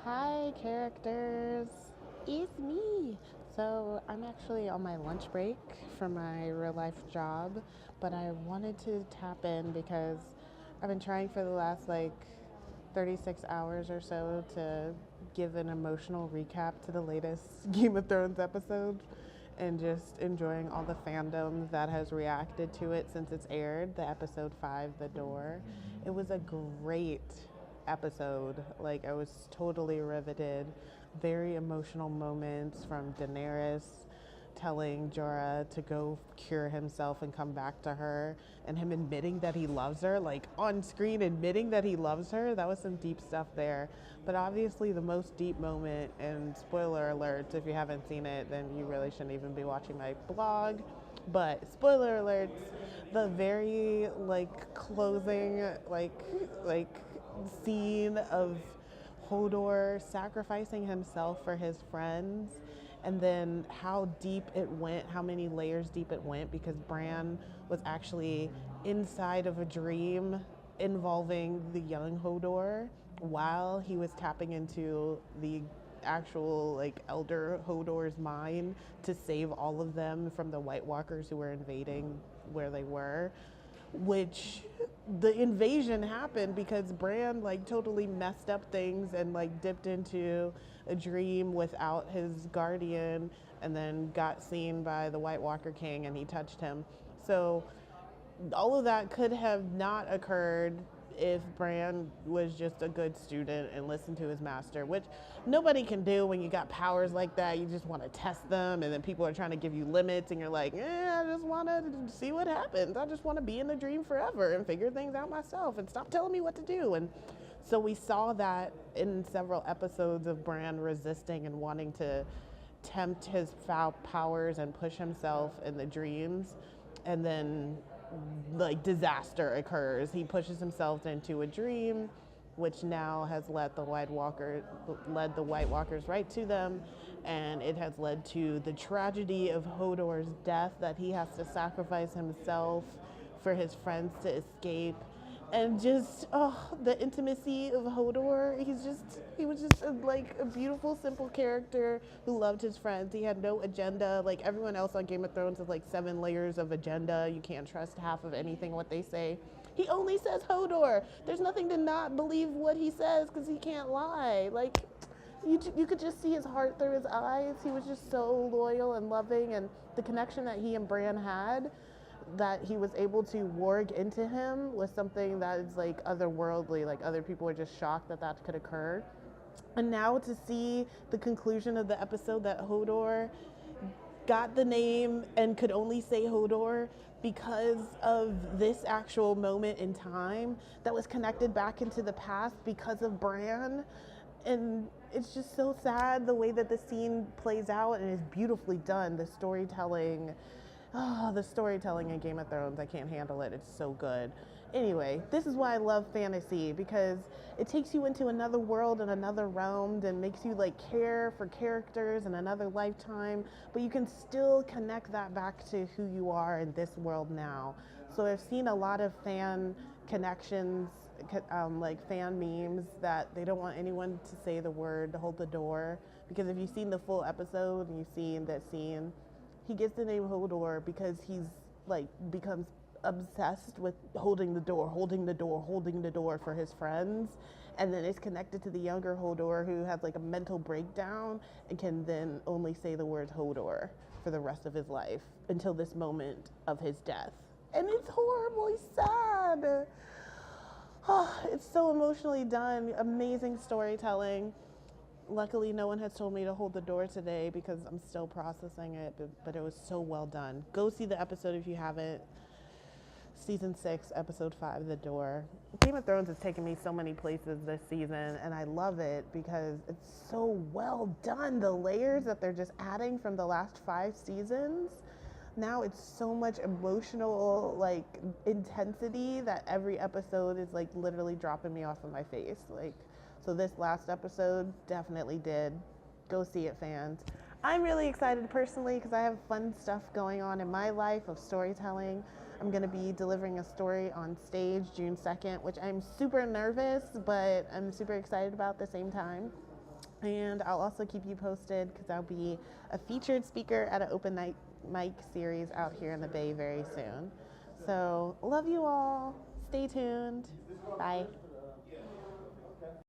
Hi, characters. It's me. So, I'm actually on my lunch break from my real life job, but I wanted to tap in because I've been trying for the last 36 hours or so to give an emotional recap to the latest Game of Thrones episode and just enjoying all the fandom that has reacted to it since it's aired, the episode 5, The Door. It was a great episode. Like, I was totally riveted. Very emotional moments from Daenerys telling Jorah to go cure himself and come back to her, and him admitting that he loves her, like on screen admitting that he loves her. That was some deep stuff there. But obviously, the most deep moment, and spoiler alerts, if you haven't seen it, then you really shouldn't even be watching my blog. But spoiler alerts, the very closing like scene of Hodor sacrificing himself for his friends, and then how deep it went, how many layers deep it went, because Bran was actually inside of a dream involving the young Hodor while he was tapping into the actual elder Hodor's mind to save all of them from the White Walkers who were invading where they were, which the invasion happened because Bran totally messed up things and dipped into a dream without his guardian, and then got seen by the White Walker King and he touched him. So all of that could have not occurred if Bran was just a good student and listened to his master, which nobody can do when you got powers like that. You just want to test them, and then people are trying to give you limits, and you're like, I just want to see what happens. I just want to be in the dream forever and figure things out myself and stop telling me what to do. And so we saw that in several episodes of Bran resisting and wanting to tempt his foul powers and push himself in the dreams, and then disaster occurs. He pushes himself into a dream, which now has led the White Walkers right to them, and it has led to the tragedy of Hodor's death, that he has to sacrifice himself for his friends to escape. And just the intimacy of Hodor. He was just a beautiful, simple character who loved his friends. He had no agenda. Like everyone else on Game of Thrones has 7 layers of agenda. You can't trust half of anything what they say. He only says Hodor. There's nothing to not believe what he says because he can't lie. You could just see his heart through his eyes. He was just so loyal and loving, and the connection that he and Bran had, that he was able to warg into him, was something that is otherworldly. Like, other people are just shocked that that could occur. And now to see the conclusion of the episode, that Hodor got the name and could only say Hodor because of this actual moment in time that was connected back into the past because of Bran. And it's just so sad the way that the scene plays out, and is beautifully done. The storytelling in Game of Thrones, I can't handle it. It's so good. Anyway, this is why I love fantasy, because it takes you into another world and another realm and makes you care for characters in another lifetime, but you can still connect that back to who you are in this world now. So I've seen a lot of fan connections, fan memes, that they don't want anyone to say the word hold the door, because if you've seen the full episode and you've seen that scene, he gets the name Hodor because he's becomes obsessed with holding the door, holding the door, holding the door for his friends, and then it's connected to the younger Hodor who has a mental breakdown and can then only say the words Hodor for the rest of his life until this moment of his death. And it's horribly sad. Oh, it's so emotionally done. Amazing storytelling. Luckily, no one has told me to hold the door today because I'm still processing it, but it was so well done. Go see the episode if you haven't. Season 6, episode 5, The Door. Game of Thrones has taken me so many places this season, and I love it because it's so well done. The layers that they're just adding from the last 5 seasons. Now it's so much emotional intensity that every episode is literally dropping me off of my face. So this last episode definitely did. Go see it, fans. I'm really excited personally because I have fun stuff going on in my life of storytelling. I'm going to be delivering a story on stage June 2nd, which I'm super nervous, but I'm super excited about at the same time. And I'll also keep you posted because I'll be a featured speaker at an open night mic series out here in the Bay very soon. So, love you all. Stay tuned. Bye.